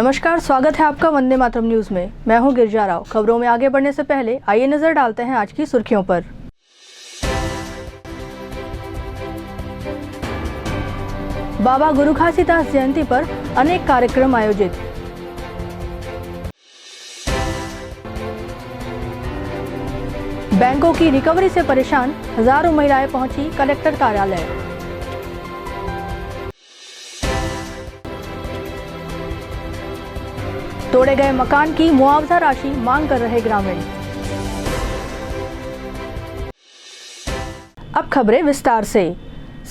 नमस्कार, स्वागत है आपका वंदे मातरम न्यूज में। मैं हूं गिरजा राव। खबरों में आगे बढ़ने से पहले आइए नजर डालते हैं आज की सुर्खियों पर। बाबा गुरु घासीदास जयंती पर अनेक कार्यक्रम आयोजित। बैंकों की रिकवरी से परेशान हजारों महिलाएं पहुंची कलेक्टर कार्यालय। तोड़े गए मकान की मुआवजा राशि मांग कर रहे ग्रामीण। अब खबरें विस्तार से।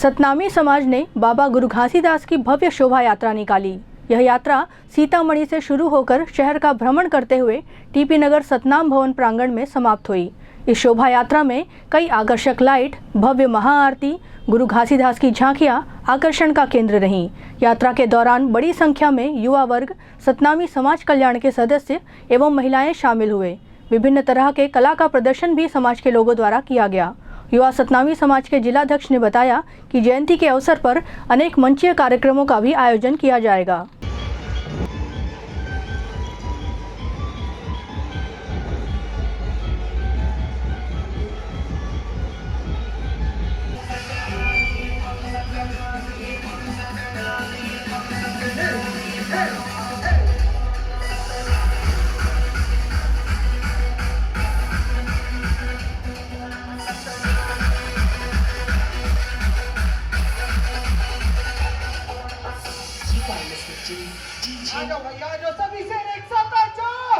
सतनामी समाज ने बाबा गुरु घासीदास की भव्य शोभा यात्रा निकाली। यह यात्रा सीतामढ़ी से शुरू होकर शहर का भ्रमण करते हुए टीपी नगर सतनाम भवन प्रांगण में समाप्त हुई। इस शोभा यात्रा में कई आकर्षक लाइट, भव्य महाआरती, गुरु घासीदास की झांकियां आकर्षण का केंद्र रहीं। यात्रा के दौरान बड़ी संख्या में युवा वर्ग, सतनामी समाज कल्याण के सदस्य एवं महिलाएं शामिल हुए। विभिन्न तरह के कला का प्रदर्शन भी समाज के लोगों द्वारा किया गया। युवा सतनामी समाज के जिलाध्यक्ष ने बताया कि जयंती के अवसर पर अनेक मंचीय कार्यक्रमों का भी आयोजन किया जाएगा। भैया जो सभी से एक साथ आ जाओ।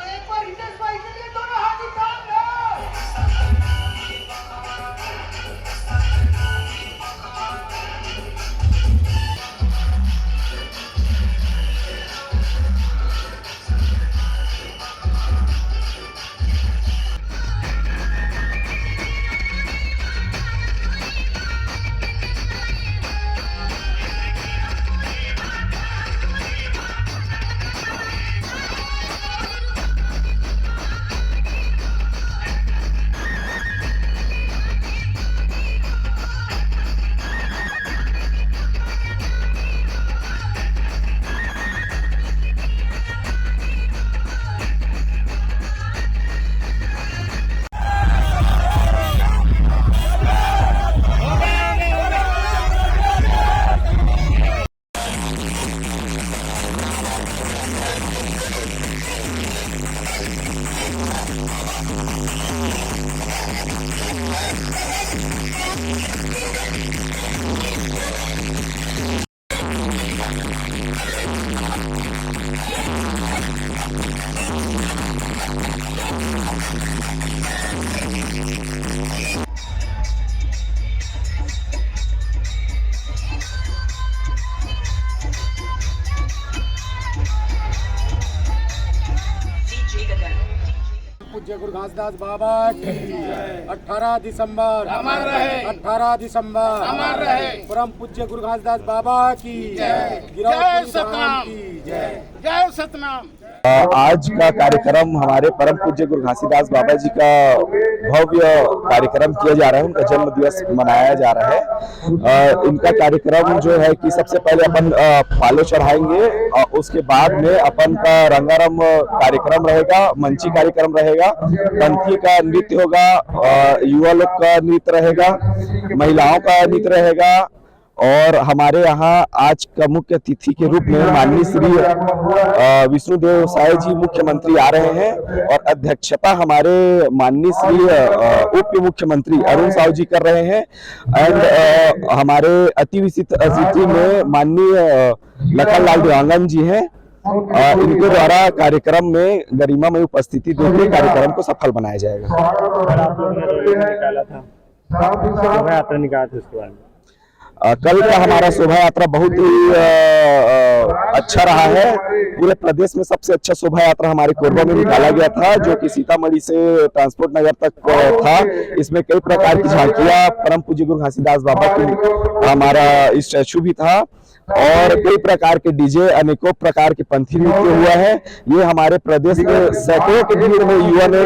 एक बार हितेश भाई के लिए दोनों हाथ उठा लो। पूज्य गुरु घासीदास बाबा की 18 दिसंबर अमर रहे। 18 दिसंबर अमर रहे। परम पूज्य गुरु घासीदास बाबा की जय सतनाम की जय। जय सतनाम। आज का कार्यक्रम हमारे परम पूज्य गुरु घासीदास बाबा जी का भव्य कार्यक्रम किया जा रहा है। उनका जन्म दिवस मनाया जा रहा है। इनका कार्यक्रम जो है कि सबसे पहले अपन फालो चढ़ाएंगे और उसके बाद में अपन का रंगारंग कार्यक्रम रहेगा, मंची कार्यक्रम रहेगा, पंथी का नृत्य होगा, युवा लोग का नृत्य रहेगा, महिलाओं का नृत्य रहेगा और हमारे यहाँ आज का मुख्य अतिथि के रूप में माननीय श्री विष्णुदेव साय जी मुख्यमंत्री आ रहे हैं और अध्यक्षता हमारे माननीय श्री उप मुख्यमंत्री अरुण साहू जी कर रहे हैं। एंड हमारे अति विशिष्ट अतिथि में माननीय लखनलाल देवांगन जी हैं। इनके द्वारा कार्यक्रम में गरिमामय उपस्थिति देकर कार्यक्रम को सफल बनाया जाएगा। कल का हमारा शोभा यात्रा बहुत ही अच्छा रहा है। पूरे प्रदेश में सबसे अच्छा शोभा यात्रा हमारे कोरबा में निकाला गया था, जो कि सीतामढ़ी से ट्रांसपोर्ट नगर तक था। इसमें कई प्रकार की झांकियां, परम पूज्य गुरु घासीदास बाबा की हमारा स्टैचू भी था और कई प्रकार के डीजे, अनेकों प्रकार के पंथी नृत्य हुआ है। ये हमारे प्रदेश में सैकड़ों की भीड़ में युवा ने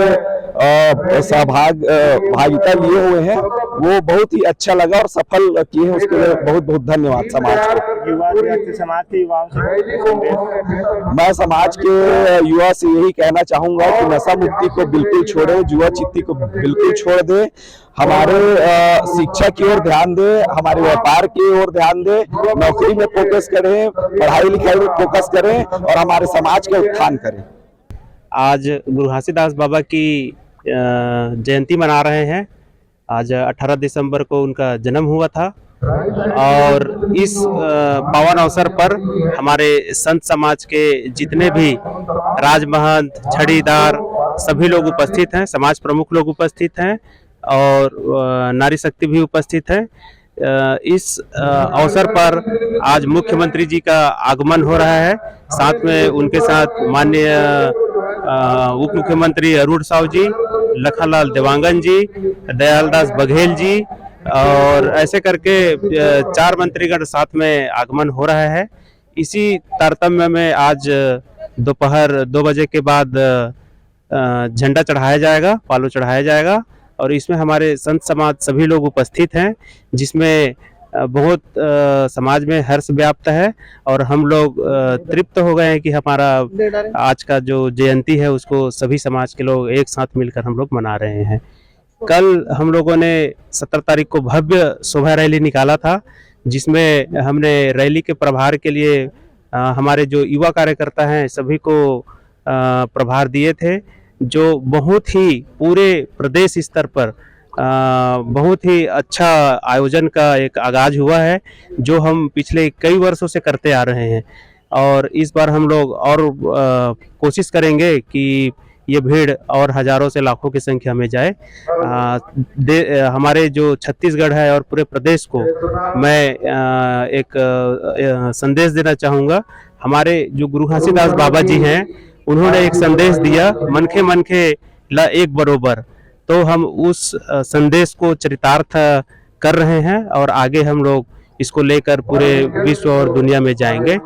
भागिता लिए हुए हैं, वो बहुत ही अच्छा लगा और सफल किए हैं, उसके लिए बहुत बहुत धन्यवाद समाज को। समाज के युवाओं से मैं समाज के युवा से यही कहना चाहूंगा कि नशा मुक्ति को बिल्कुल छोड़े, जुआ चिट्ठी को बिल्कुल छोड़ दे, हमारे शिक्षा की ओर ध्यान दे, हमारे व्यापार की ओर ध्यान दे, नौकरी में फोकस करें, पढ़ाई लिखाई में फोकस करें और हमारे समाज का उत्थान करें। आज गुरु घासीदास बाबा की जयंती मना रहे हैं। आज 18 दिसंबर को उनका जन्म हुआ था और इस पावन अवसर पर हमारे संत समाज के जितने भी राजमहंत, छड़ीदार सभी लोग उपस्थित हैं, समाज प्रमुख लोग उपस्थित हैं और नारी शक्ति भी उपस्थित है। इस अवसर पर आज मुख्यमंत्री जी का आगमन हो रहा है, साथ में उनके साथ माननीय उप मुख्यमंत्री अरुण साव जी, लखनलाल देवांगन जी, दयालदास बघेल जी और ऐसे करके 4 मंत्रीगण साथ में आगमन हो रहा है। इसी तारतम्य में आज दोपहर 2 बजे के बाद झंडा चढ़ाया जाएगा, पालो चढ़ाया जाएगा और इसमें हमारे संत समाज सभी लोग उपस्थित हैं, जिसमें बहुत समाज में हर्ष व्याप्त है और हम लोग तृप्त हो गए हैं कि हमारा आज का जो जयंती है उसको सभी समाज के लोग एक साथ मिलकर हम लोग मना रहे हैं। कल हम लोगों ने 17 तारीख को भव्य शोभा रैली निकाला था, जिसमें हमने रैली के प्रभार के लिए हमारे जो युवा कार्यकर्ता हैं सभी को प्रभार दिए थे, जो बहुत ही पूरे प्रदेश स्तर पर बहुत ही अच्छा आयोजन का एक आगाज हुआ है, जो हम पिछले कई वर्षों से करते आ रहे हैं और इस बार हम लोग और कोशिश करेंगे कि ये भीड़ और हजारों से लाखों की संख्या में जाए। हमारे जो छत्तीसगढ़ है और पूरे प्रदेश को मैं एक संदेश देना चाहूँगा। हमारे जो गुरु घासीदास बाबा जी हैं, उन्होंने एक संदेश दिया, मनखे मनखे ला एक बरोबर, तो हम उस संदेश को चरितार्थ कर रहे हैं और आगे हम लोग इसको लेकर पूरे विश्व और दुनिया में जाएंगे।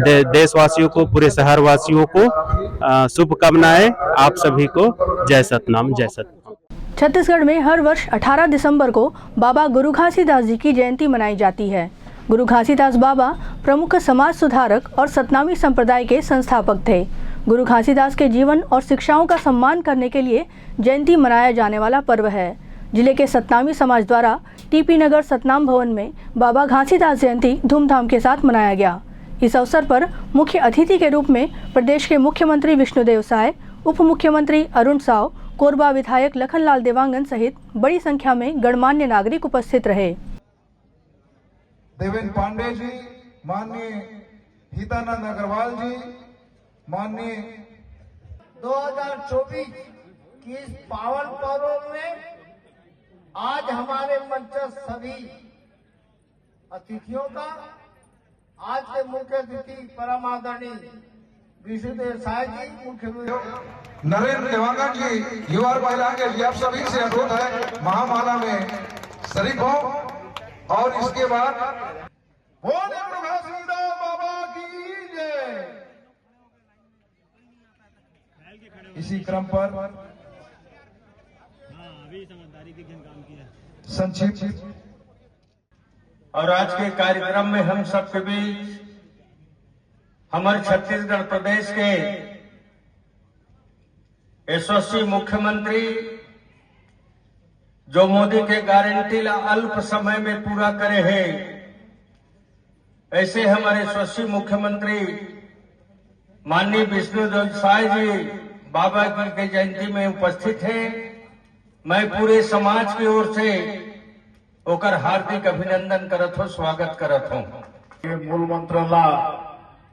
देशवासियों को, पूरे शहरवासियों को शुभकामनाएं। आप सभी को जय सतनाम, जय सतनाम। छत्तीसगढ़ में हर वर्ष 18 दिसंबर को बाबा गुरु घासीदास जी की जयंती मनाई जाती है। गुरु घासीदास बाबा प्रमुख समाज सुधारक और सतनामी संप्रदाय के संस्थापक थे। गुरु घासीदास के जीवन और शिक्षाओं का सम्मान करने के लिए जयंती मनाया जाने वाला पर्व है। जिले के सतनामी समाज द्वारा टीपी नगर सतनाम भवन में बाबा घासीदास जयंती धूमधाम के साथ मनाया गया। इस अवसर पर मुख्य अतिथि के रूप में प्रदेश के मुख्यमंत्री विष्णुदेव साय, उप मुख्यमंत्री अरुण साव, कोरबा विधायक लखनलाल देवांगन सहित बड़ी संख्या में गणमान्य नागरिक उपस्थित रहे। देवेंद्र पांडे जी, माननीय हितानंद अग्रवाल जी, माननीय 2024 की इस पावन पर्व में आज हमारे मंच सभी अतिथियों का, आज के मुख्य अतिथि परम आदरणीय विष्णुदेव साय जी, मुख्यमंत्री नरेंद्र देवांगन जी, युवा महिला के लिए आप सभी से अनुरोध है महामाला में शरीक हो और इसके बाद बोले गुरु घासीदास बाबा की जय। इसी क्रम पर संक्षिप्त और आज के कार्यक्रम में हम सबके बीच हमारे छत्तीसगढ़ प्रदेश के यशस्वी मुख्यमंत्री, जो मोदी के गारंटी ला अल्प समय में पूरा करे हैं, ऐसे हमारे यशस्वी मुख्यमंत्री माननीय विष्णुदेव साय जी बाबा जी के जयंती में उपस्थित हैं। मैं पूरे समाज की ओर से ओकर हार्दिक अभिनंदन करत हूँ, स्वागत करत हूँ। ये मूल मंत्र ला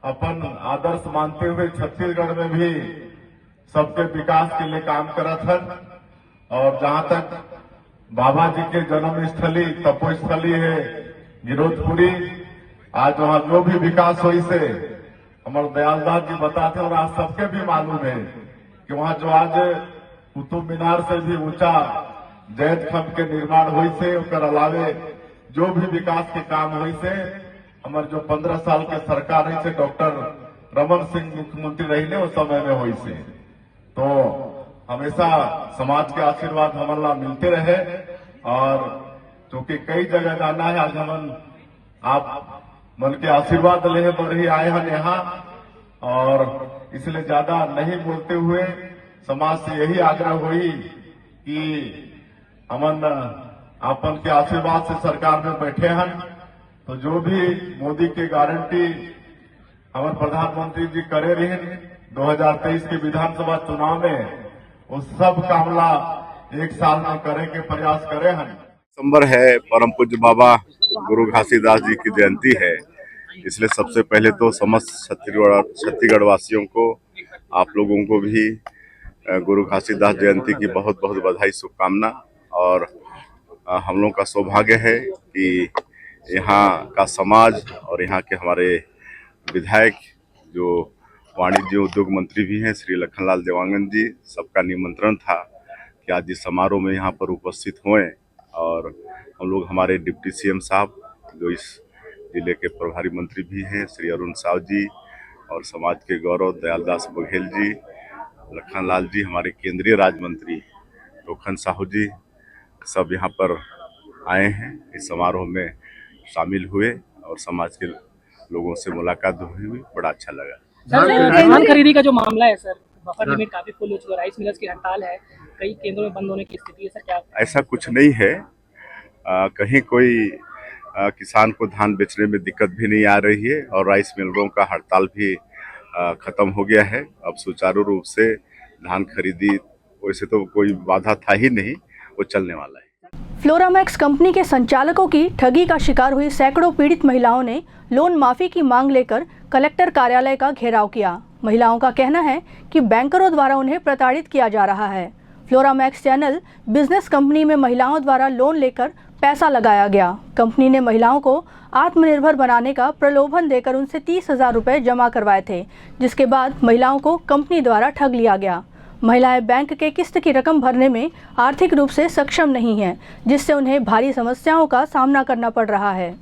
अपन आदर्श मानते हुए छत्तीसगढ़ में भी सबके विकास के लिए काम करत हन और जहाँ तक बाबा जी के जन्म स्थली, तपोस्थली है गिरोधपुरी, आज वहाँ जो भी विकास हुई से हमारे दयालदास जी बताते और आज सबके भी मालूम है कि वहाँ जो आज कुतुब मीनार से भी ऊंचा जैत खंड के निर्माण हुई से, उसके अलावे जो भी विकास के काम हुई से, हमारे जो 15 साल के सरकार है डॉक्टर रमन सिंह मुख्यमंत्री रही उस समय में हुई से, तो हमेशा समाज के आशीर्वाद हमला मिलते रहे। और चूंकि कई जगह जाना है, आज हम आप मन के आशीर्वाद ले पर ही आए हैं यहाँ, और इसलिए ज्यादा नहीं बोलते हुए समाज से यही आग्रह हुई कि हमन आपन के आशीर्वाद से सरकार में बैठे हैं, तो जो भी मोदी के गारंटी हमारे प्रधानमंत्री जी करे रहे 2023 के विधानसभा चुनाव में, वो सब कामला एक साल में करे के प्रयास करे हैं। दिसंबर है, परम पूज्य बाबा गुरु घासीदास जी की जयंती है, इसलिए सबसे पहले तो समस्त छत्तीसगढ़ वासियों को, आप लोगों को भी गुरु घासीदास जयंती की बहुत बहुत बधाई, शुभकामना। और हम लोगों का सौभाग्य है कि यहाँ का समाज और यहाँ के हमारे विधायक जो वाणिज्य उद्योग मंत्री भी हैं श्री लखनलाल देवांगन जी, सबका निमंत्रण था कि आज इस समारोह में यहाँ पर उपस्थित हुए। और हम लोग हमारे डिप्टी सीएम साहब जो इस जिले के प्रभारी मंत्री भी हैं श्री अरुण साव जी, और समाज के गौरव दयालदास बघेल जी, लखनलाल जी, हमारे केंद्रीय राज्य मंत्री लोखन साहू जी, सब यहाँ पर आए हैं, इस समारोह में शामिल हुए और समाज के लोगों से मुलाकात हुई, बड़ा अच्छा लगा। धान खरीदी का जो मामला है सर, बफर लिमिट काफी फुल हो चुका है, राइस मिलर्स की हड़ताल है, कई केंद्रों में बंद होने की स्थिति है सर, क्या ऐसा कुछ नहीं है। कहीं कोई किसान को धान बेचने में दिक्कत भी नहीं आ रही है, और राइस मिलरों का हड़ताल भी खत्म हो गया है। अब सुचारू रूप से धान खरीदी, वैसे तो कोई बाधा था ही नहीं, वो चलने वाला है। फ्लोरामैक्स कंपनी के संचालकों की ठगी का शिकार हुई सैकड़ों पीड़ित महिलाओं ने लोन माफी की मांग लेकर कलेक्टर कार्यालय का घेराव किया। महिलाओं का कहना है कि बैंकरों द्वारा उन्हें प्रताड़ित किया जा रहा है। फ्लोरामैक्स चैनल बिजनेस कंपनी में महिलाओं द्वारा लोन लेकर पैसा लगाया गया। कंपनी ने महिलाओं को आत्मनिर्भर बनाने का प्रलोभन देकर उनसे 30,000 रुपये जमा करवाए थे, जिसके बाद महिलाओं को कंपनी द्वारा ठग लिया गया। महिलाएं बैंक के किस्त की रकम भरने में आर्थिक रूप से सक्षम नहीं हैं, जिससे उन्हें भारी समस्याओं का सामना करना पड़ रहा है।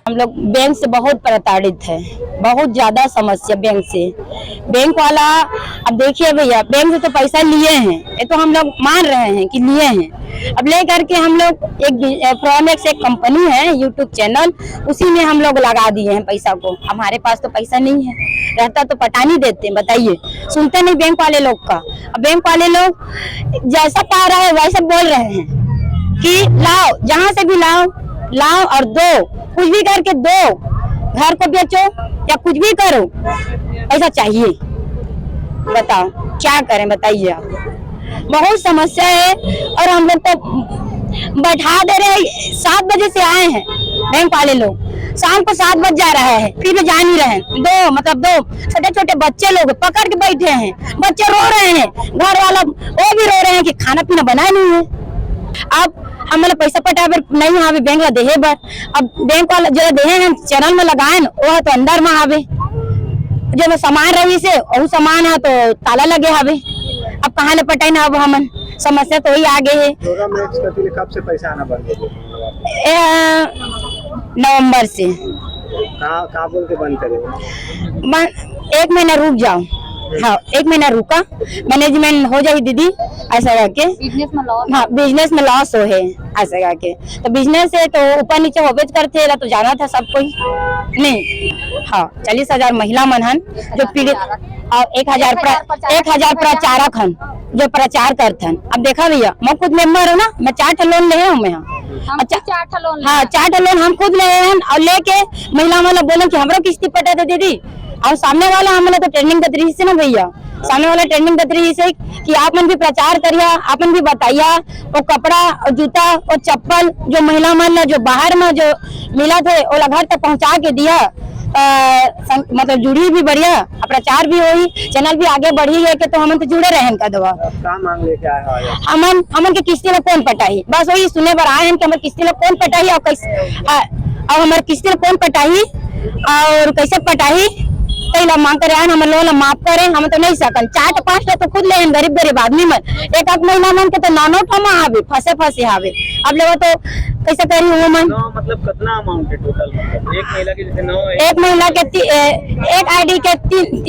हम लोग बैंक से बहुत प्रताड़ित है, बहुत ज्यादा समस्या बैंक से। बैंक वाला, अब देखिए भैया, बैंक से तो पैसा लिए हैं, ये तो हम लोग मान रहे हैं कि लिए हैं। अब ले करके हम लोग एक फ्लोरामैक्स एक कंपनी है, यूट्यूब चैनल, उसी में हम लोग लगा दिए हैं पैसा को। हमारे पास तो पैसा नहीं है, रहता तो पटानी देते, बताइए, सुनते नहीं बैंक वाले लोग का। अब बैंक वाले लोग जैसा कह रहे हैं वैसा बोल रहे हैं कि लाओ, जहाँ से भी लाओ और दो, कुछ भी करके दो, घर को बेचो या कुछ भी करो, ऐसा चाहिए। बताओ क्या करें, बताइए आप। बहुत समस्या है, और हम लोग तो बैठा दे रहे हैं। 7 बजे से आए हैं बैंक वाले लोग, शाम को 7 बज जा रहा है, फिर भी जा नहीं रहे हैं। दो छोटे छोटे बच्चे लोग पकड़ के बैठे हैं, बच्चे रो रहे हैं, घर वाला वो भी रो रहे हैं कि खाना पीना बना नहीं है। अब हमारे पैसा पटावे नहीं आवे बैंक ला देहे बर, अब बैंक वाला जो देहे हैं चैनल में लगाए वो तो अंदर में आवे, जो सामान रही से वो सामान है तो ताला लगे आवे। अब कहाँ ले पटाई ना, अब हमन समस्या तो ही आगे है। कब से पैसा आना बंद हो गया? नवंबर से। कहाँ बोल के बंद करे? 1 महीना रुक जाओ। हाँ, 1 महीना रुका, मैनेजमेंट हो जाए दीदी, ऐसा करके बिजनेस में लॉस। हाँ, बिजनेस में लॉस हो है, ऐसा करके। तो बिजनेस है तो ऊपर नीचे होबेज करते तो जाना था सब कोई नहीं। हाँ, 40,000 महिला मनहन जो पीड़ित, और 1,000 प्रचारक हन जो प्रचार करथन। अब देखा भैया, मैं खुद मेंबर हूँ ना, मैं 4 लोन ले हूँ मैं। हाँ, 4 लोन हम खुद ले हैं, और लेके महिला वाला बोले कि हमरो किस्ती पटा दे दीदी। और सामने वाला हमने तो ट्रेनिंग देते रही से ना भैया, सामने वाला ट्रेनिंग देते रही से कि आप मन भी प्रचार करिए, आप मन भी बताइए। वो कपड़ा और जूता और चप्पल जो महिला मन जो बाहर में जो मिला थे वो घर तक पहुंचा के दिया। मतलब जुड़ी भी बढ़िया, प्रचार भी हुई, चैनल भी आगे बढ़ी है कि तो हम तो जुड़े रहे का दवा। क्या मांग लेके आए हो? हमन के किस्ती में कौन पटाई, बस वही सुने पर आए हैं कि हमारे किस्ती में कौन पटाई और कैसे, और हमारे किस्ती में कौन पटाई और कैसे पटाई, कई लोग मांग कर आए हम लोन माफ करें, हम तो नहीं सकन 4-5 तो खुद ले गरीब आदमी मन, एक महीना मन के तो 9 ठमा हावे फंसे हावे, अब लोग तो कैसे करी वो मन। मतलब कितना अमाउंट है टोटल, मतलब एक महिला के जैसे 9, एक महिला के एक आईडी के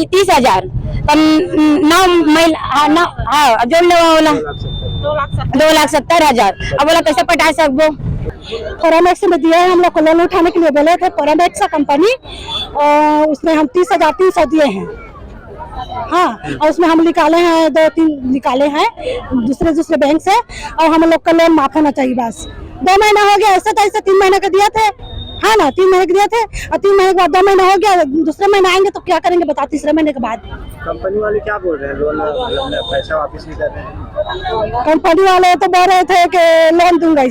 30,000, 9 महिला जो बोला 2,70,000, अब बोला कैसे पटा सकबो। पैरामैक्स में दिया है, हम लोग को लोन उठाने के लिए बोले थे पैरामैक्स कंपनी, और उसमें हम 30,300 दिए हैं। हाँ, और उसमें हम निकाले हैं 2-3 निकाले हैं दूसरे बैंक से, और हम लोग का लोन माफ होना चाहिए बस। 2 महीना हो गया, ऐसे तो ऐसे 3 महीने का दिया थे, हाँ ना 3 महीने के दिए थे, और 3 महीने के बाद 2 महीना हो गया, दूसरे महीने आएंगे तो क्या करेंगे बताओ, तीसरे महीने के बाद। कंपनी वाले क्या बोल रहे हैं, लोन पैसा वापस नहीं कर रहे हैं? कंपनी वाले तो बोल रहे थे कि लोन दूंगा,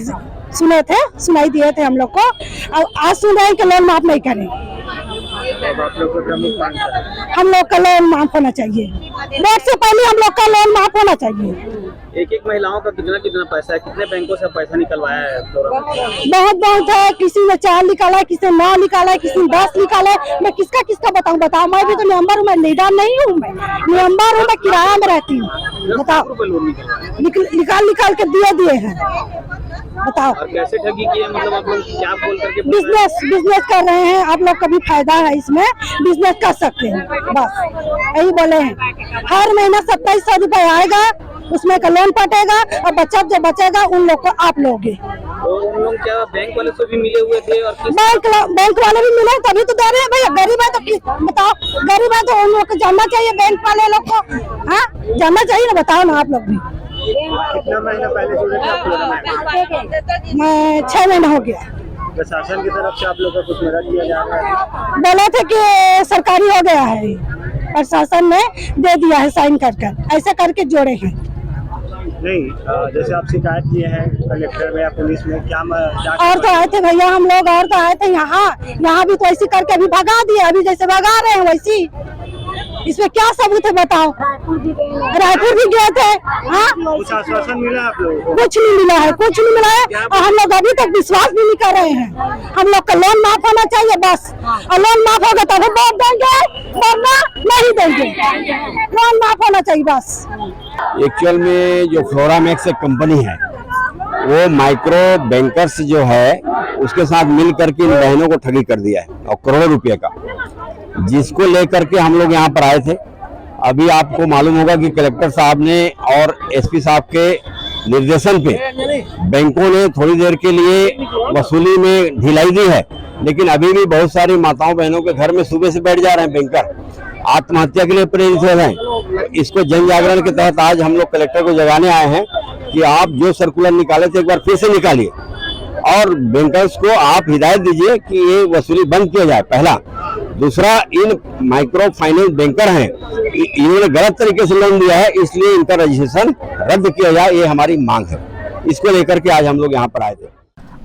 सुनाई दिए थे हम लोग को, और आज सुन रहे हैं कि लोन माफ नहीं करें। आप लोग को प्रमुख मांग है, हम लोग का लोन माफ होना चाहिए, वोट से पहले हम लोग का लोन माफ होना चाहिए। एक महिलाओं का कितना पैसा है, कितने बैंकों से पैसा निकलवाया है? बहुत है, किसी ने 4 निकाला है, किसी ने 9 निकाला है, किसी ने 10 निकाला है। मैं किसका बताऊं, मैं भी तो मेंबर हूँ, मैं लीडर नहीं हूँ, मैं मेंबर हूँ, मैं किराया में रहती हूँ, बताओ। निकाल के दिए हैं, बताओ। और कैसे ठगी की है, मतलब आप लोग क्या बोल करके बिजनेस कर रहे हैं, आप लोग का भी फायदा है इसमें, बिजनेस कर सकते हैं, बस यही बोले हैं। हर महीना 2700 रुपए आएगा, उसमें का लोन पटेगा, और बच्चा जो बचेगा उन लोग को आप लोगे। तो उन लोग क्या बैंक वाले से भी मिले हुए थे? और बैंक वाले भी मिले तभी तो दे रहे हैं भैया, गरीब है तो बताओ, गरीब है तो उन लोग को जानना चाहिए, बैंक वाले लोग को, हाँ जानना चाहिए ना, बताओ ना आप लोग भी। कितना महीना पहले जुड़े थे आप लोग? मैं 6 महीना हो गया। प्रशासन की तरफ से आप लोग का कुछ मदद किया जा रहा है? बोले थे कि सरकारी हो गया है, प्रशासन ने दे दिया है साइन कर, ऐसे करके जोड़े हैं। नहीं, जैसे आप शिकायत किए हैं कलेक्टर में या पुलिस में, क्या और तो आए थे भैया हम लोग, और तो आए थे यहाँ भी तो ऐसी करके अभी भगा दिए, अभी जैसे भगा रहे हैं वैसी। इसमें क्या सबूत है बताओ? रायपुर भी गए थे, हाँ कुछ आश्वासन मिला आप लोगों को? कुछ नहीं मिला है, और हम लोग अभी तक विश्वास भी नहीं कर रहे हैं। हम लोग का लोन माफ होना चाहिए बस, और लोन माफ होगा तब वोट देंगे, वरना नहीं देंगे। लोन माफ होना चाहिए बस। एक्चुअल में जो फ्लोरामैक्स एक कंपनी है, वो माइक्रो बैंकर्स जो है उसके साथ मिल करके इन बहनों को ठगी कर दिया है, और करोड़ों रुपए का, जिसको लेकर के हम लोग यहाँ पर आए थे। अभी आपको मालूम होगा कि कलेक्टर साहब ने और एसपी साहब के निर्देशन पे बैंकों ने थोड़ी देर के लिए वसूली में ढिलाई दी है, लेकिन अभी भी बहुत सारी माताओं बहनों के घर में सुबह से बैठ जा रहे हैं बैंकर, आत्महत्या के लिए प्रेरित हो रहे हैं। इसको जन जागरण के तहत आज हम लोग कलेक्टर को जगाने आए हैं कि आप जो सर्कुलर निकाले थे एक बार फिर से निकालिए, और बैंकर्स को आप हिदायत दीजिए कि ये वसूली बंद किया जाए, पहला। दूसरा, इन माइक्रो फाइनेंस बैंकर हैं, इन्होंने गलत तरीके से लोन दिया है, इसलिए इनका रजिस्ट्रेशन रद्द किया जाए, ये हमारी मांग है। इसको लेकर के आज हम लोग यहाँ पर आए थे।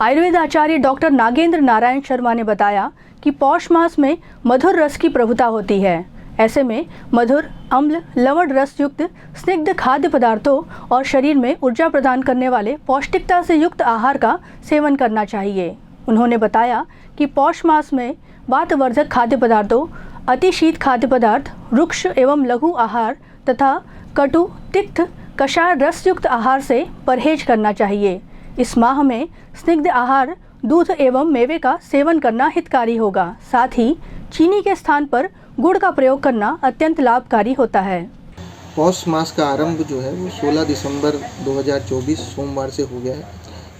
आयुर्वेद आचार्य डॉक्टर नागेंद्र नारायण शर्मा ने बताया कि पौष मास में मधुर रस की प्रभुता होती है। ऐसे में मधुर, अम्ल, लवण रस युक्त स्निग्ध खाद्य पदार्थों और शरीर में ऊर्जा प्रदान करने वाले पौष्टिकता से युक्त आहार का सेवन करना चाहिए। उन्होंने बताया कि पौष मास में वातवर्धक खाद्य पदार्थों, अतिशीत खाद्य पदार्थ, रुक्ष एवं लघु आहार तथा कटु, तिक्त, कषाय रस युक्त आहार से परहेज करना चाहिए। इस माह में स्निग्ध आहार, दूध एवं मेवे का सेवन करना हितकारी होगा। साथ ही चीनी के स्थान पर गुड़ का प्रयोग करना अत्यंत लाभकारी होता है। पौष मास का आरंभ जो है वो 16 दिसंबर 2024 सोमवार से हो गया है,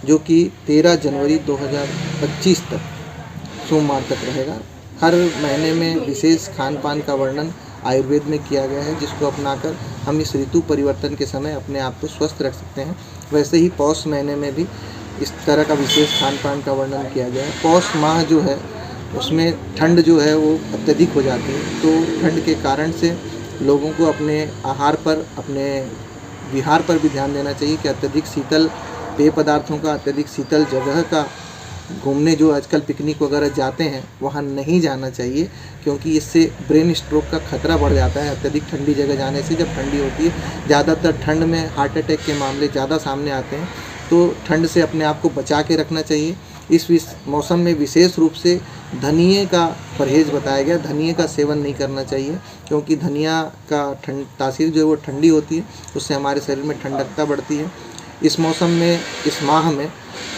जो कि 13 जनवरी 2025 तक सोमवार तक रहेगा। हर महीने में विशेष खान पान का वर्णन आयुर्वेद में किया गया है, जिसको अपनाकर हम इस ऋतु परिवर्तन के समय अपने आप को स्वस्थ रख सकते हैं। वैसे ही पौष महीने में भी इस तरह का विशेष खान पान का वर्णन किया गया है। पौष माह जो है उसमें ठंड जो है वो अत्यधिक हो जाती है, तो ठंड के कारण से लोगों को अपने आहार पर, अपने विहार पर भी ध्यान देना चाहिए कि अत्यधिक शीतल पेय पदार्थों का, अत्यधिक शीतल जगह का घूमने जो आजकल पिकनिक वगैरह जाते हैं वहाँ नहीं जाना चाहिए, क्योंकि इससे ब्रेन स्ट्रोक का खतरा बढ़ जाता है अत्यधिक ठंडी जगह जाने से। जब ठंडी होती है, ज़्यादातर ठंड में हार्ट अटैक के मामले ज़्यादा सामने आते हैं, तो ठंड से अपने आप को बचा के रखना चाहिए। इस मौसम में विशेष रूप से धनिए का परहेज़ बताया गया, धनिए का सेवन नहीं करना चाहिए, क्योंकि धनिया का तासीर जो है वो ठंडी होती है, उससे हमारे शरीर में ठंडकता बढ़ती है। इस मौसम में, इस माह में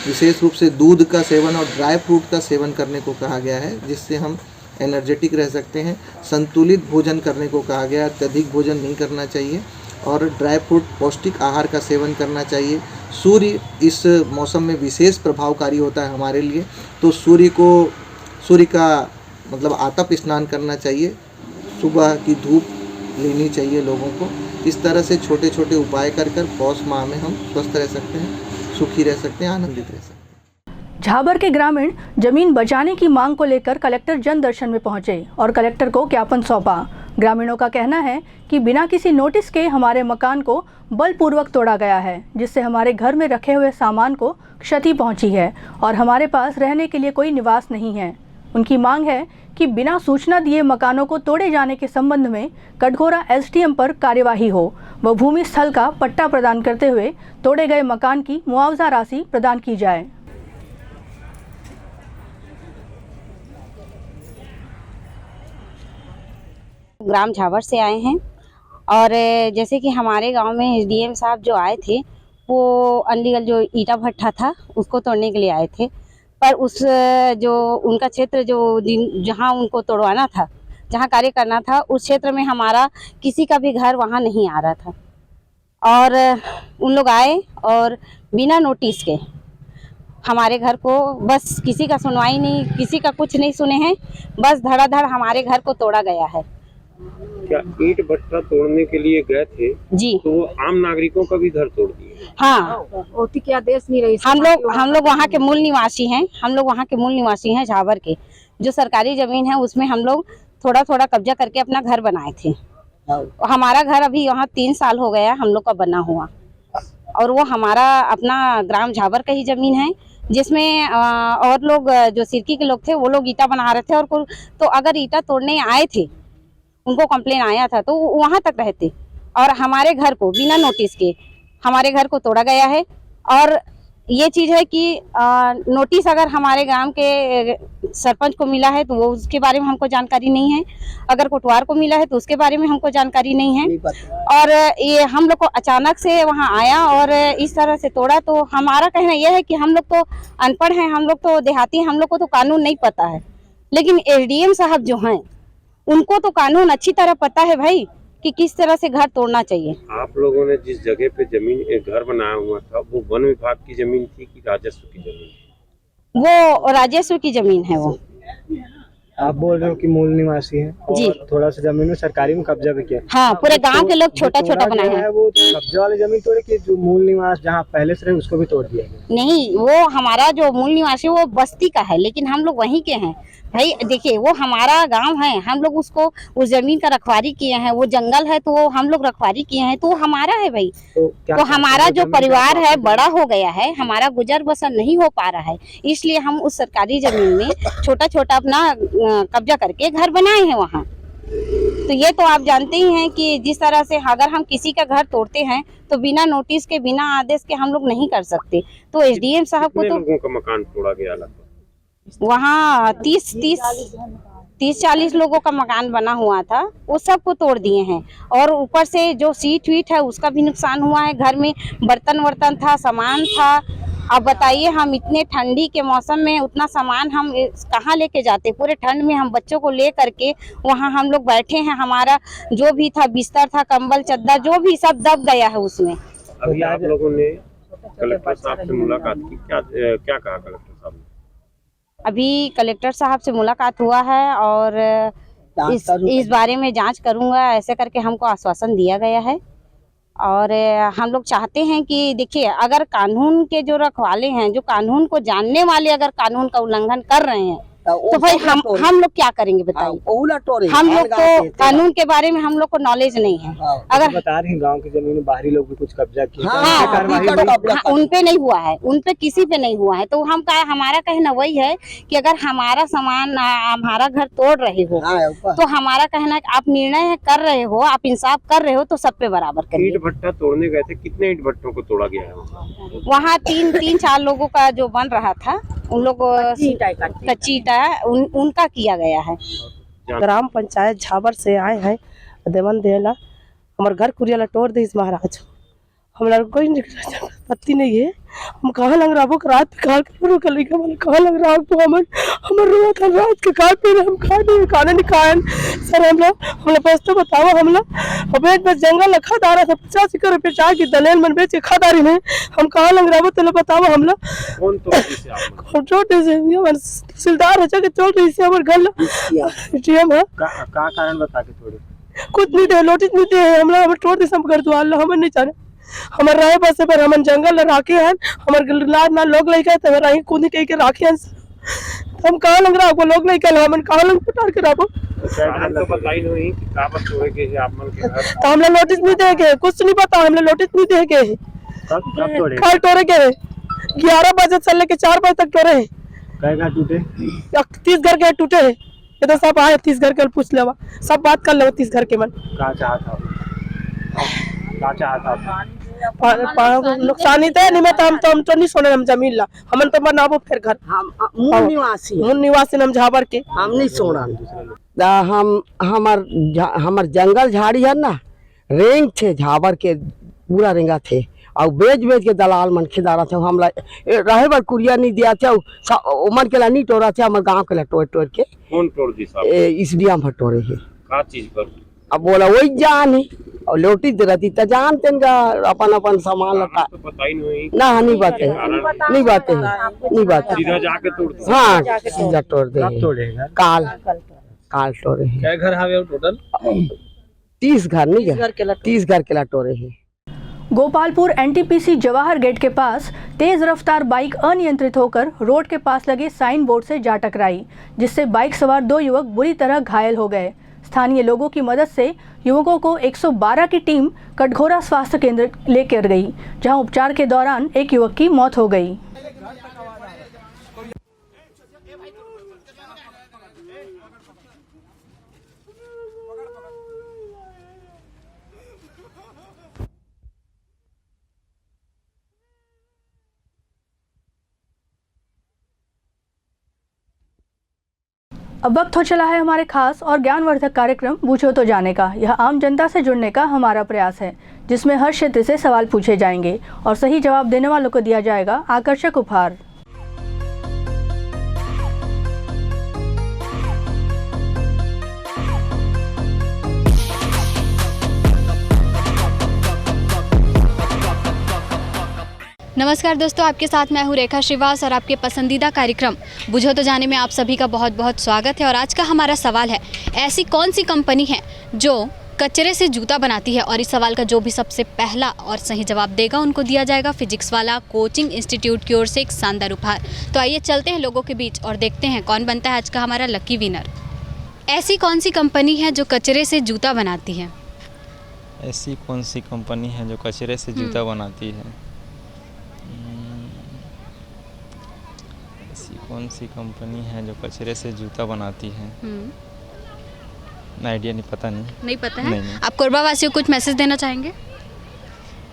विशेष रूप से दूध का सेवन और ड्राई फ्रूट का सेवन करने को कहा गया है, जिससे हम एनर्जेटिक रह सकते हैं। संतुलित भोजन करने को कहा गया है, अत्यधिक भोजन नहीं करना चाहिए, और ड्राई फ्रूट पौष्टिक आहार का सेवन करना चाहिए। सूर्य इस मौसम में विशेष प्रभावकारी होता है हमारे लिए, तो सूर्य का मतलब आतप स्नान करना चाहिए, सुबह की धूप लेनी चाहिए लोगों को। इस तरह से छोटे छोटे उपाय कर पौष माह में हम स्वस्थ रह सकते हैं, सुखी रह सकते हैं, आनंदित रह सकते हैं। झाबर के ग्रामीण जमीन बचाने की मांग को लेकर कलेक्टर जन दर्शन में पहुंचे और कलेक्टर को ज्ञापन सौंपा। ग्रामीणों का कहना है कि बिना किसी नोटिस के हमारे मकान को बलपूर्वक तोड़ा गया है, जिससे हमारे घर में रखे हुए सामान को क्षति पहुंची है और हमारे पास रहने के लिए कोई निवास नहीं है। उनकी मांग है कि बिना सूचना दिए मकानों को तोड़े जाने के संबंध में कटघोरा एसडीएम पर कार्यवाही हो व भूमि स्थल का पट्टा प्रदान करते हुए तोड़े गए मकान की मुआवजा राशि प्रदान की जाए। ग्राम झावर से आए हैं और जैसे कि हमारे गांव में एसडीएम साहब जो आए थे, वो अनलीगल जो ईटा भट्ठा था उसको तोड़ने के लिए आए थे, पर उस जो उनका क्षेत्र जो जहां उनको तोड़वाना था, जहां कार्य करना था, उस क्षेत्र में हमारा किसी का भी घर वहां नहीं आ रहा था। और उन लोग आए और बिना नोटिस के हमारे घर को, बस किसी का सुनवाई नहीं, किसी का कुछ नहीं सुने हैं, बस धड़ाधड़ हमारे घर को तोड़ा गया है। क्या ईंट भट्ठा तोड़ने के लिए गए थे जी, तो वो आम नागरिकों का भी घर तोड़ दिए? हाँ, क्या देश नहीं रही। हम लोग वहाँ के मूल निवासी हैं, हम लोग वहाँ के मूल निवासी हैं झावर के। जो सरकारी जमीन है उसमें हम लोग थोड़ा थोड़ा कब्जा करके अपना घर बनाए थे। हमारा घर अभी यहाँ 3 साल हो गया हम लोग का बना हुआ, और वो हमारा अपना ग्राम झावर का ही जमीन है, जिसमें और लोग जो सिरकी के लोग थे वो लोग ईटा बना रहे थे, और तो अगर ईटा तोड़ने आए थे, उनको कंप्लेन आया था तो वहां तक रहते, और हमारे घर को बिना नोटिस के हमारे घर को तोड़ा गया है। और ये चीज है कि नोटिस अगर हमारे ग्राम के सरपंच को मिला है तो वो उसके बारे में हमको जानकारी नहीं है, अगर कोटवार को मिला है तो उसके बारे में हमको जानकारी नहीं है, और ये हम लोग को अचानक से वहाँ आया और इस तरह से तोड़ा। तो हमारा कहना यह है कि हम लोग तो अनपढ़ हैं, हम लोग तो देहाती हैं, हम लोग को तो कानून नहीं पता है, लेकिन एसडीएम साहब जो हैं उनको तो कानून अच्छी तरह पता है भाई कि किस तरह से घर तोड़ना चाहिए। आप लोगों ने जिस जगह पे जमीन एक घर बनाया हुआ था, वो वन विभाग की जमीन थी कि राजस्व की जमीन? वो राजस्व की जमीन है। वो आप बोल रहे हो कि मूल निवासी हैं और जी, थोड़ा सा जमीन में सरकारी में कब्जा भी किया। हाँ, पूरे गांव के लोग छोटा छोटा बनाए हैं। वो कब्जा वाली जमीन तोड़े कि जो मूल निवास जहाँ पहले से रहे उसको भी तोड़ दिया गया? नहीं, वो हमारा जो मूल निवासी वो बस्ती का है, लेकिन हम लोग वहीं के हैं भाई। देखिए, वो हमारा गांव है, हम लोग उसको उस जमीन का रखवारी किए हैं, वो जंगल है तो हम लोग रखवारी किए हैं, तो वो हमारा है भाई। तो हमारा जो परिवार है बड़ा हो गया है, हमारा गुजर बसर नहीं हो पा रहा है, इसलिए हम उस सरकारी जमीन में छोटा छोटा अपना कब्जा करके घर बनाए हैं वहाँ। तो ये तो आप जानते ही हैं कि जिस तरह से अगर हम किसी का घर तोड़ते हैं तो बिना नोटिस के, बिना आदेश के हम लोग नहीं कर सकते। तो एसडीएम साहब को तो लोगों का मकान तोड़ा गया लगभग वहाँ 30-40 लोगों का मकान बना हुआ था, वो सबको तोड़ दिए हैं। और ऊपर से जो सीट वीट है उसका भी नुकसान हुआ है। घर में बर्तन वर्तन था, सामान था। अब बताइए, हम इतने ठंडी के मौसम में उतना सामान हम कहाँ लेके जाते? पूरे ठंड में हम बच्चों को ले करके वहाँ हम लोग बैठे हैं, हमारा जो भी था बिस्तर था, कंबल चद्दर जो भी सब दब गया है उसमें। अभी आप लोगों ने कलेक्टर साहब से मुलाकात की, क्या कहा कलेक्टर साहब ने? अभी कलेक्टर साहब से मुलाकात हुआ है और इस बारे में जांच करूंगा, ऐसे करके हमको आश्वासन दिया गया है। और हम लोग चाहते हैं कि देखिए, अगर कानून के जो रखवाले हैं, जो कानून को जानने वाले अगर कानून का उल्लंघन कर रहे हैं तो भाई हम लोग क्या करेंगे बताइए। हम लोग को कानून के बारे में हम लोग को नॉलेज नहीं है। अगर बता रहे हैं गांव की जमीन बाहरी लोग भी कुछ कब्जा किया, उन पे नहीं हुआ है, उन पे किसी पे नहीं हुआ है। तो हमारा कहना वही है कि अगर हमारा सामान हमारा घर तोड़ रहे हो तो हमारा कहना आप निर्णय कर रहे हो, आप इंसाफ कर रहे हो तो सब पे बराबर करिए। ईंट भट्टा तोड़ने गए थे, कितने ईंट भट्टों को तोड़ा गया है? वहाँ 3-4 लोगों का जो बन रहा था, उन लोग कच्ची ईंटा उनका किया गया है। ग्राम पंचायत झाबर से आए हैं देवन देला, हमारे घर कुरियाला तोड़ दे इस महाराज। हमारा कोई पत्ती नहीं है, हम कहाँ लग रहा वो रात पे कहाँ कर लेगा, मैंने कहाँ लग रहा तो हमारे रोज रात के खा पी रहे, हम खाना नहीं खाए सर। हम लोग बस तो बताओ, हम लोग बस जंगल खा डाला था 50 एकड़ रुपये चाह की दलेल मन बेच के खा डाली में, हम कहाँ लग रहा वो तो बताओ। हम लोग छोटे से तहसीलदार है जगह चल रही से हमारे घर का कारण बता के थोड़े कुछ नहीं दे, नोटिस नहीं दे, हम लोग छोड़ दे सब कर दो, हम नहीं चाहे हमारे राय बस पर हम जंगल राखे हैं, हमारे लाद ना लोग लेके थे राही कूद कह के राखे हैं। हम कहाँ लग रहा आपको लोग लेके हम कहाँ लग पटार के राबो तो बताई नहीं कि का बात होए के आप मन के घर तो हम लोग नोटिस नहीं देंगे, कुछ नहीं पता, हम लोग नोटिस नहीं देंगे। कब तोड़े? कल तोड़े के 11 बजे से लेके 4 बजे तक तोड़े। कई घर टूटे? 30 घर के टूटे है, ये तो सब आए 30 घर के पूछ लेवा, सब बात कर ले 30 घर के मन का चाहता नुकसान ही थे नहीं। मैं तो हम तो नहीं सोने हम जमीन ला हमन तो बनाबो फिर घर मूल निवासी हम झाबर के हम नहीं सोना। हम हमार जंगल झाड़ी है ना, रेंग थे झाबर के पूरा रेंगा थे और बेच के दलाल मन खिदारा थे। हम रहे बार कुरिया नहीं दिया थे, उमर के ला नहीं तोड़ा थे, हमारे गाँव के ला तोड़ के कौन तोड़ दी साहब? इस डिया पर तोड़े है। का चीज पर? अब बोला वही जान है और लोटी दे रही तो जानते अपन सामान लटा तो पता ही नहीं बात है, नहीं बात है, नहीं बात है। सीधा जाके तोड़? हाँ सीधा तोड़ दे। काल तोड़े हैं। क्या घर हावे टोटल? 30 घर नहीं है, 30 घर के ला तोड़े हैं। गोपालपुर एनटीपीसी जवाहर गेट के पास तेज रफ्तार बाइक अनियंत्रित होकर रोड के पास लगे साइन बोर्ड से जा टकराई, जिससे बाइक सवार 2 युवक बुरी तरह घायल हो गए। स्थानीय लोगों की मदद से युवकों को 112 की टीम कटघोरा स्वास्थ्य केंद्र लेकर गई, जहां उपचार के दौरान एक युवक की मौत हो गई। अब वक्त हो चला है हमारे खास और ज्ञानवर्धक कार्यक्रम पूछो तो जाने का। यह आम जनता से जुड़ने का हमारा प्रयास है, जिसमें हर क्षेत्र से सवाल पूछे जाएंगे और सही जवाब देने वालों को दिया जाएगा आकर्षक उपहार। नमस्कार दोस्तों, आपके साथ मैं हूँ रेखा श्रीवास और आपके पसंदीदा कार्यक्रम बुझो तो जाने में आप सभी का बहुत बहुत स्वागत है। और आज का हमारा सवाल है, ऐसी कौन सी कंपनी है जो कचरे से जूता बनाती है? और इस सवाल का जो भी सबसे पहला और सही जवाब देगा उनको दिया जाएगा फिजिक्स वाला कोचिंग इंस्टीट्यूट की ओर से एक शानदार उपहार। तो आइए चलते हैं लोगों के बीच और देखते हैं कौन बनता है आज का हमारा लकी विनर। ऐसी कौन सी कंपनी है जो कचरे से जूता बनाती है? ऐसी कौन सी कंपनी है जो कचरे से जूता बनाती है? ऐसी कौन सी कंपनी है जो कचरे से जूता बनाती है? आइडिया नहीं, पता नहीं पता है। नहीं। आप कोरबा वासियों को कुछ मैसेज देना चाहेंगे?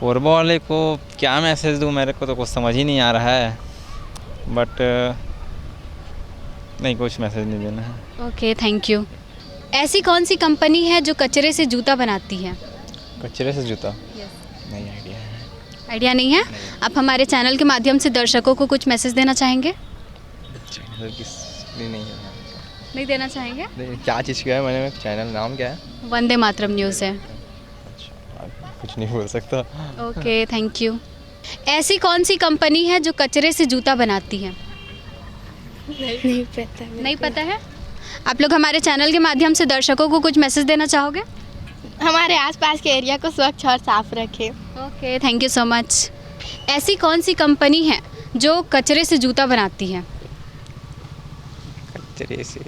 कोरबा वाले को क्या मैसेज दूँ, मेरे को तो कुछ समझ ही नहीं आ रहा है, बट नहीं, कुछ मैसेज नहीं देना है। Okay, thank you. ऐसी कौन सी कंपनी है जो कचरे से जूता बनाती है? कचरे से जूता? नहीं आइडिया है। आइडिया नहीं है? आप हमारे चैनल के माध्यम से दर्शकों को कुछ मैसेज देना चाहेंगे? नहीं देना चाहेंगे? क्या चीज़ का है? मैंने चैनल नाम क्या है? वंदे मातरम न्यूज़ है। कुछ नहीं बोल सकता। Okay, thank you. ऐसी कौन सी कंपनी है जो कचरे से जूता बनाती है? नहीं पता। नहीं पता है? आप लोग हमारे चैनल के माध्यम से दर्शकों को कुछ मैसेज देना चाहोगे? हमारे आसपास के एरिया को स्वच्छ और साफ रखें। Okay, thank you so much. ऐसी कौन सी कंपनी है जो कचरे से जूता बनाती है? कचरे से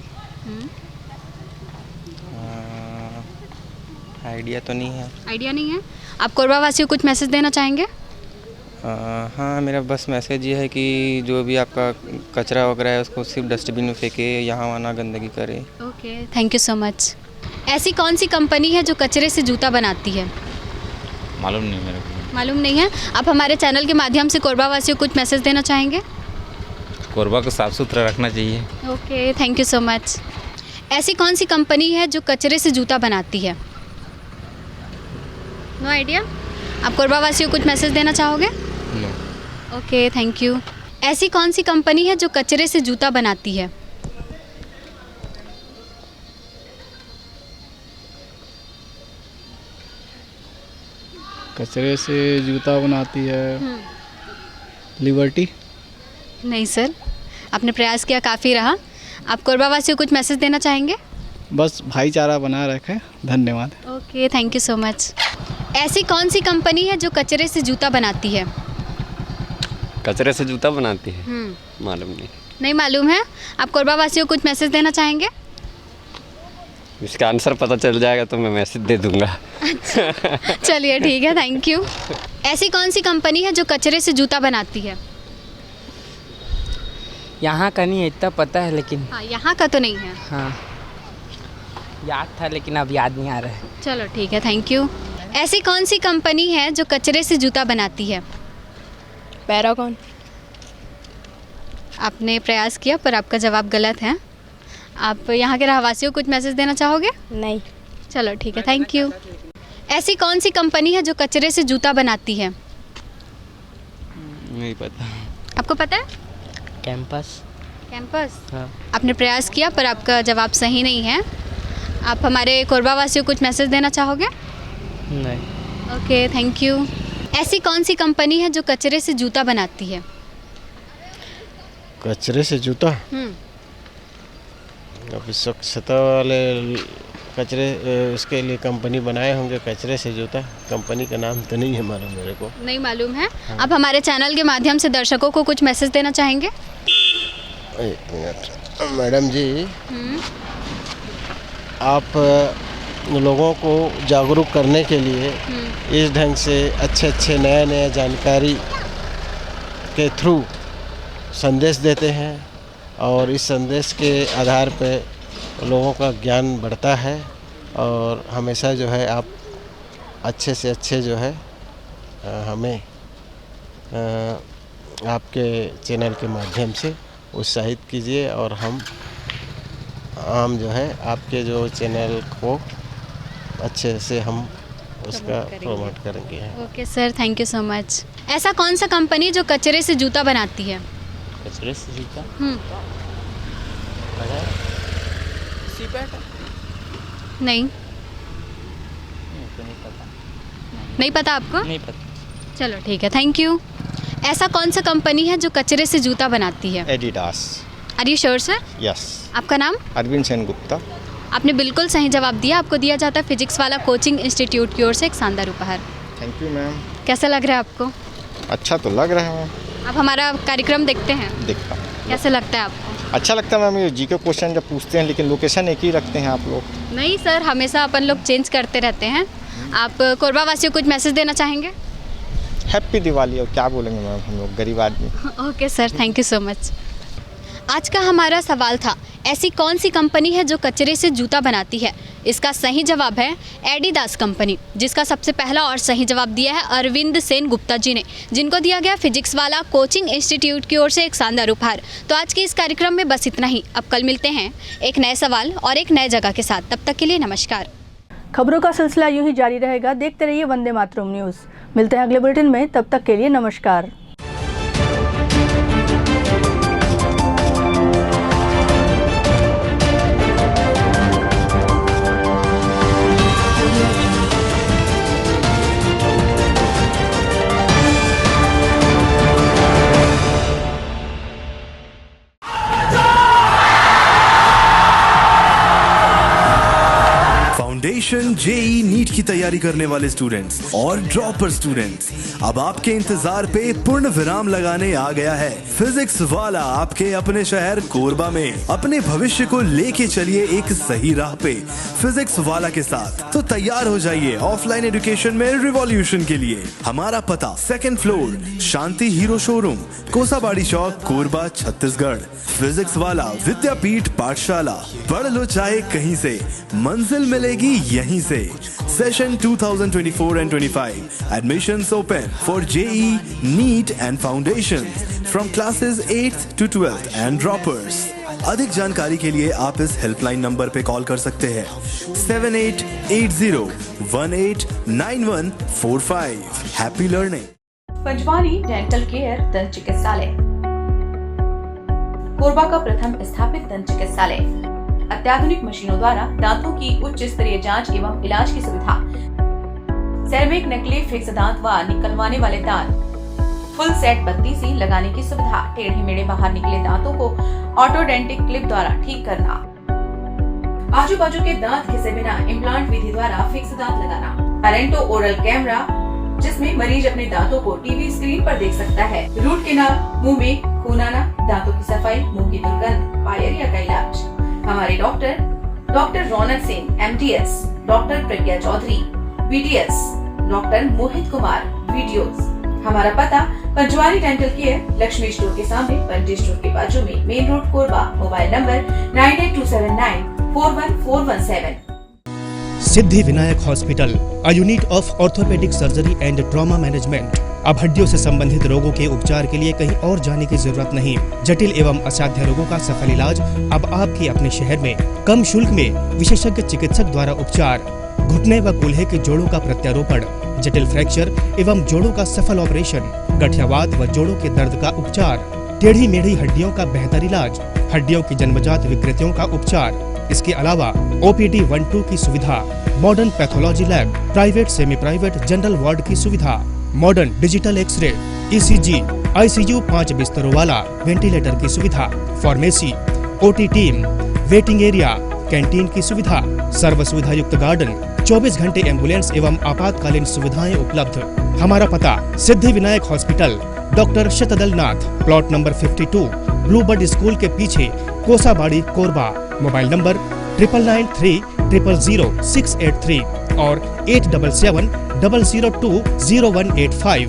आइडिया तो नहीं है। आइडिया नहीं है। आप कोरबा वासियों को कुछ मैसेज देना चाहेंगे? हाँ, मेरा बस मैसेज ये है कि जो भी आपका कचरा वगैरह है उसको सिर्फ डस्टबिन में फेंके, यहाँ वहाँ ना गंदगी करे। Okay, thank you so much. ऐसी कौन सी कंपनी है जो कचरे से जूता बनाती है? मालूम नहीं मेरे को। मालूम नहीं है। आप हमारे चैनल के माध्यम से कोरबा वासियों को कुछ मैसेज देना चाहेंगे? कोरबा को साफ़ सुथरा रखना चाहिए। Okay, thank you so much. ऐसी कौन सी कंपनी है जो कचरे से जूता बनाती है? No idea. आप कोरबा वासियों को कुछ मैसेज देना चाहोगे? नो। Okay, thank you. ऐसी कौन सी कंपनी है जो कचरे से जूता बनाती है? कचरे से जूता बनाती है लिबर्टी। नहीं सर, आपने प्रयास किया, काफ़ी रहा। आप कोरबा वासियों को कुछ मैसेज देना चाहेंगे? बस भाईचारा बना रखे, धन्यवाद। Okay, thank you so much. ऐसी कौन सी कंपनी है जो कचरे से जूता बनाती है? कचरे से जूता बनाती है? मालूम नहीं। नहीं मालूम है। आप कोरबा वासियों को कुछ मैसेज देना चाहेंगे? इसका आंसर पता चल जाएगा तो मैं मैसेज दे दूंगा। चलिए ठीक है, थैंक यू। ऐसी कौन सी कंपनी है जो कचरे से जूता बनाती है? यहाँ का नहीं है, इतना पता है लेकिन। हाँ, यहाँ का तो नहीं है। हाँ, याद था लेकिन अब याद नहीं आ रहा है। चलो ठीक है, थैंक यू। ऐसी कौन सी कंपनी है जो कचरे से जूता बनाती है? पैरागॉन। आपने प्रयास किया पर आपका जवाब गलत है। आप यहाँ के रहवासियों को कुछ मैसेज देना चाहोगे? नहीं। चलो ठीक है, थैंक यू। ऐसी कौन सी कंपनी है जो कचरे से जूता बनाती है? नहीं पता। आपको पता है? कैंपस। कैंपस। हाँ। आपने प्रयास किया पर आपका जवाब सही नहीं है। आप हमारे कोरबा वासियों को कुछ मैसेज देना चाहोगे? नहीं। Okay, thank you. ऐसी कौन सी कंपनी है जो कचरे से जूता बनाती है? कचरे से जूता? अभी स्वच्छता वाले कचरे उसके लिए कंपनी बनाए होंगे, कचरे से जूता। कंपनी का नाम तो नहीं है मालूम मेरे को। नहीं मालूम है। आप हमारे चैनल के माध्यम से दर्शकों को कुछ मैसेज देना चाहेंगे? एक मिनट मैडम जी, आप लोगों को जागरूक करने के लिए इस ढंग से अच्छे नए जानकारी के थ्रू संदेश देते हैं और इस संदेश के आधार पे लोगों का ज्ञान बढ़ता है और हमेशा जो है आप अच्छे से अच्छे जो है हमें आपके चैनल के माध्यम से उत्साहित कीजिए और हम जो है आपके जो चैनल को अच्छे से हम उसका प्रमोट करेंगे। Okay sir, thank you so much. ऐसा कौन सा कंपनी जो कचरे से जूता बनाती है? कचरे से जूता? नहीं। नहीं पता आपको? नहीं पता। चलो ठीक है, थैंक यू। ऐसा कौन सा कंपनी है जो कचरे से जूता बनाती है? Adidas. Are you sure sir? Yes. आपका नाम? अरविंद सेन गुप्ता। आपने बिल्कुल सही जवाब दिया। आपको दिया जाता है फिजिक्स वाला कोचिंग इंस्टीट्यूट की ओर से एक शानदार उपहार। Thank you ma'am. कैसा लग रहा है आपको? अच्छा तो लग रहा है मैम। आप हमारा कार्यक्रम देखते हैं? देखता। कैसे लगता है आपको? अच्छा लगता है मैम, ये जी के क्वेश्चन जब पूछते हैं लेकिन लोकेशन एक ही रखते हैं आप लोग। नहीं सर, हमेशा अपन लोग चेंज करते रहते हैं। आप कोरबा वासियों को कुछ मैसेज देना चाहेंगे? हैप्पी दिवाली। और क्या बोलेंगे मैम, हम लोग गरीब आदमी। Okay sir, thank you so much. आज का हमारा सवाल था, ऐसी कौन सी कंपनी है जो कचरे से जूता बनाती है? इसका सही जवाब है एडिडास कंपनी, जिसका सबसे पहला और सही जवाब दिया है अरविंद सेन गुप्ता जी ने, जिनको दिया गया फिजिक्स वाला कोचिंग इंस्टीट्यूट की ओर से एक शानदार उपहार। तो आज के इस कार्यक्रम में बस इतना ही। अब कल मिलते हैं एक नए सवाल और एक नए जगह के साथ। तब तक के लिए नमस्कार। खबरों का सिलसिला यूं ही जारी रहेगा। देखते रहिए वंदे मातरम न्यूज़। मिलते हैं अगले बुलेटिन में, तब तक के लिए नमस्कार। कंपटीशन, जेई, नीट की तैयारी करने वाले स्टूडेंट्स और ड्रॉपर स्टूडेंट्स, अब आपके इंतजार पे पूर्ण विराम लगाने आ गया है फिजिक्स वाला आपके अपने शहर कोरबा में। अपने भविष्य को लेके चलिए एक सही राह पे फिजिक्स वाला के साथ। तो तैयार हो जाइए ऑफलाइन एजुकेशन में रिवॉल्यूशन के लिए। हमारा पता 2nd फ्लोर, शांति हीरो शोरूम, कोसाबाड़ी चौक, कोरबा, छत्तीसगढ़। फिजिक्स वाला विद्यापीठ पाठशाला, पढ़ लो चाहे कहीं से, मंजिल मिलेगी यहीं से। Session 2024 and 25 admissions open for JEE, NEET and Foundations from classes 8th to 12th and droppers। अधिक जानकारी के लिए आप इस हेल्पलाइन नंबर पे कॉल कर सकते हैं 7880189145। Happy learning. Panchwani dental care दंत चिकित्सालय, कोरबा का प्रथम स्थापित दंत चिकित्सालय। अत्याधुनिक मशीनों द्वारा दांतों की उच्च स्तरीय जांच एवं इलाज की सुविधा। सेरेमिक नकली फिक्स दांत व निकलवाने वाले दांत, फुल सेट बत्ती सी लगाने की सुविधा। टेढ़े मेढ़े बाहर निकले दांतों को ऑटोडेंटिक क्लिप द्वारा ठीक करना। आजू बाजू के दांत घिसे बिना इम्प्लांट विधि द्वारा फिक्स दांत लगाना। अरेंटो ओरल कैमरा, जिसमें मरीज अपने दांतों को टीवी स्क्रीन पर देख सकता है। रूट कैनाल, मुंह में खून आना, दांतों की सफाई, मुंह की दुर्गंध, पायरिया का इलाज। हमारे डॉक्टर रौनक सिंह MTS, डॉक्टर प्रज्ञा Chaudhary BDS, doctor Mohit Kumar VDOs। हमारा पता पंचवानी डेंटल केयर, लक्ष्मी स्टोर के सामने, पंजी स्टोर के बाजू में, main road Korba. Mobile number 9827941417। Siddhi Vinayak hospital, a unit of orthopaedic surgery and trauma management. अब हड्डियों से संबंधित रोगों के उपचार के लिए कहीं और जाने की जरूरत नहीं। जटिल एवं असाध्य रोगों का सफल इलाज अब आपके अपने शहर में। कम शुल्क में विशेषज्ञ चिकित्सक द्वारा उपचार। घुटने व कूल्हे के जोड़ों का प्रत्यारोपण, जटिल फ्रैक्चर एवं जोड़ों का सफल ऑपरेशन, गठियावात व जोड़ों के दर्द का उपचार, टेढ़ी मेढ़ी हड्डियों का बेहतर इलाज, हड्डियों की जन्मजात विकृतियों का उपचार। इसके अलावा OPD 1-2 की सुविधा, modern pathology lab, private semi private general ward की सुविधा, modern digital xray, ECG, ICU 5 बिस्तरों वाला वेंटिलेटर की सुविधा, pharmacy, OT team, waiting area, canteen की सुविधा, सर्व सुविधा युक्त गार्डन, 24 घंटे एम्बुलेंस एवं आपातकालीन सुविधाएं उपलब्ध। हमारा पता सिद्धि विनायक हॉस्पिटल, डॉक्टर शतदल नाथ, प्लॉट नंबर 52, ब्लूबर्ड स्कूल के पीछे, कोसाबाड़ी, कोरबा। मोबाइल नंबर 9993000683 और 8770020185।